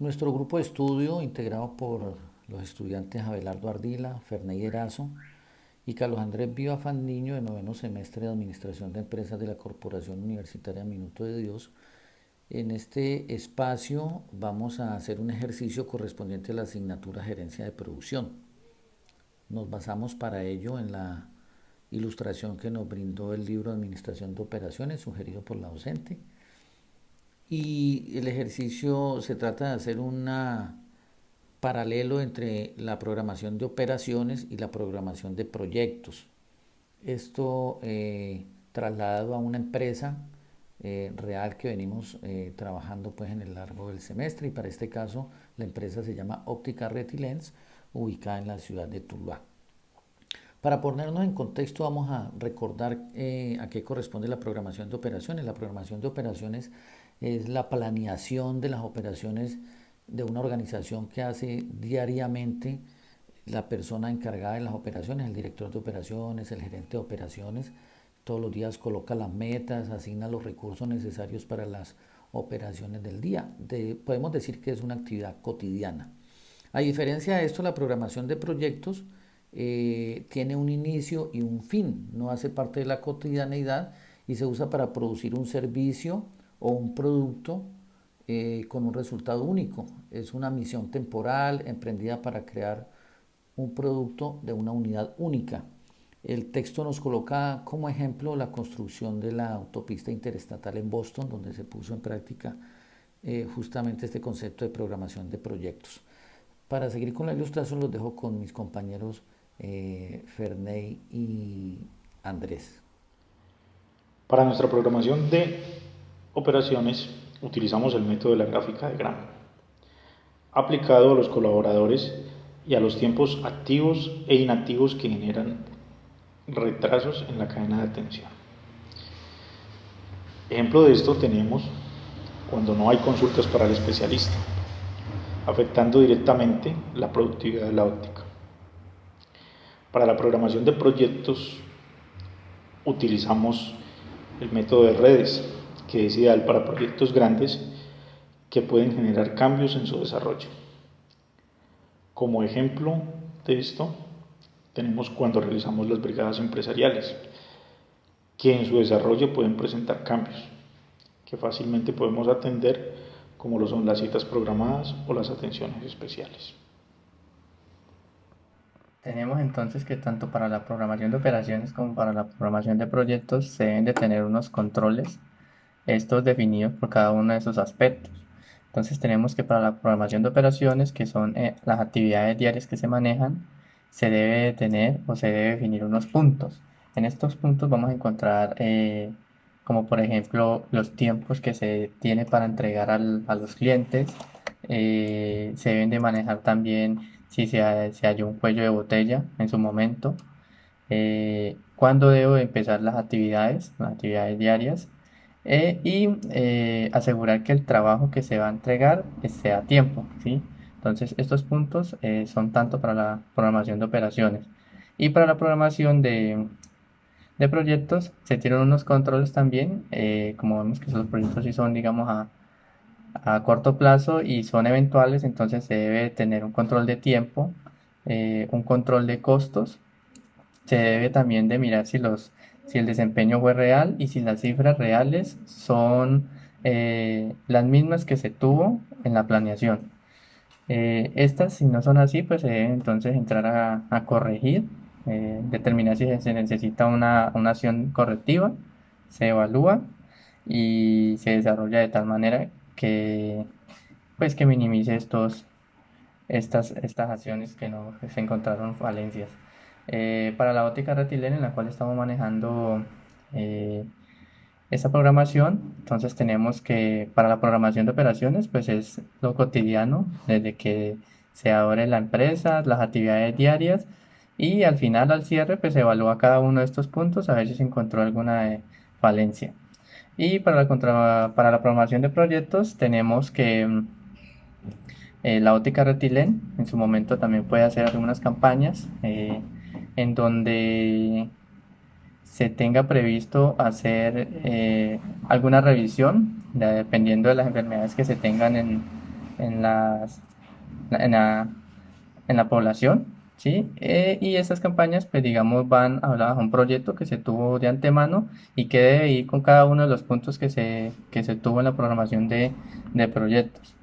Nuestro grupo de estudio, integrado por los estudiantes Abelardo Ardila, Ferney Erazo y Carlos Andrés Viva Fandiño, de noveno semestre de Administración de Empresas de la Corporación Universitaria Minuto de Dios, en este espacio vamos a hacer un ejercicio correspondiente a la asignatura Gerencia de Producción. Nos basamos para ello en la ilustración que nos brindó el libro Administración de Operaciones, sugerido por la docente. Y el ejercicio se trata de hacer un paralelo entre la programación de operaciones y la programación de proyectos. Esto trasladado a una empresa real que venimos trabajando pues en el largo del semestre, y para este caso la empresa se llama Óptica Retilens, ubicada en la ciudad de Tuluá. Para ponernos en contexto, vamos a recordar a qué corresponde la programación de operaciones. La programación de operaciones es la planeación de las operaciones de una organización que hace diariamente la persona encargada de las operaciones, el director de operaciones, el gerente de operaciones. Todos los días coloca las metas, asigna los recursos necesarios para las operaciones del día. Podemos decir que es una actividad cotidiana. A diferencia de esto, la programación de proyectos tiene un inicio y un fin, no hace parte de la cotidianeidad y se usa para producir un servicio o un producto con un resultado único. Es una misión temporal emprendida para crear un producto de una unidad única. El texto nos coloca como ejemplo la construcción de la autopista interestatal en Boston, donde se puso en práctica justamente este concepto de programación de proyectos. Para seguir con la ilustración los dejo con mis compañeros Ferney y Andrés. Para nuestra programación de operaciones utilizamos el método de la gráfica de gramo, aplicado a los colaboradores y a los tiempos activos e inactivos que generan retrasos en la cadena de atención. Ejemplo de esto tenemos cuando no hay consultas para el especialista, afectando directamente la productividad de la óptica. Para la programación de proyectos utilizamos el método de redes, que es ideal para proyectos grandes que pueden generar cambios en su desarrollo. Como ejemplo de esto, tenemos cuando realizamos las brigadas empresariales, que en su desarrollo pueden presentar cambios, que fácilmente podemos atender, como lo son las citas programadas o las atenciones especiales. Tenemos entonces que tanto para la programación de operaciones como para la programación de proyectos se deben de tener unos controles, estos definidos por cada uno de esos aspectos. Entonces tenemos que para la programación de operaciones, que son las actividades diarias que se manejan, se debe tener o se debe definir unos puntos. En estos puntos vamos a encontrar como por ejemplo los tiempos que se tiene para entregar a los clientes. Se deben de manejar también si se halló un cuello de botella en su momento. Cuándo debo empezar las actividades diarias, y asegurar que el trabajo que se va a entregar esté a tiempo, ¿sí? Entonces, estos puntos son tanto para la programación de operaciones y para la programación de proyectos. Se tienen unos controles también, como vemos que los proyectos sí son, digamos, a corto plazo y son eventuales, entonces se debe tener un control de tiempo, un control de costos. Se debe también de mirar si el desempeño fue real y si las cifras reales son las mismas que se tuvo en la planeación. Estas, si no son así, pues se debe entonces entrar a corregir, determinar si se necesita una acción correctiva, se evalúa y se desarrolla de tal manera que, pues, que minimice estas acciones que se encontraron falencias. Para la óptica retilén en la cual estamos manejando eh, esta programación, entonces tenemos que para la programación de operaciones, pues es lo cotidiano, desde que se abre la empresa, las actividades diarias y al final, al cierre, pues se evalúa cada uno de estos puntos a ver si se encontró alguna falencia. Y para la programación de proyectos tenemos que la óptica retilén en su momento también puede hacer algunas campañas en donde se tenga previsto hacer alguna revisión, dependiendo de las enfermedades que se tengan en las, en la, en la población, ¿sí? Y esas campañas, pues digamos, van habladas a un proyecto que se tuvo de antemano y que debe ir con cada uno de los puntos que se tuvo en la programación de proyectos.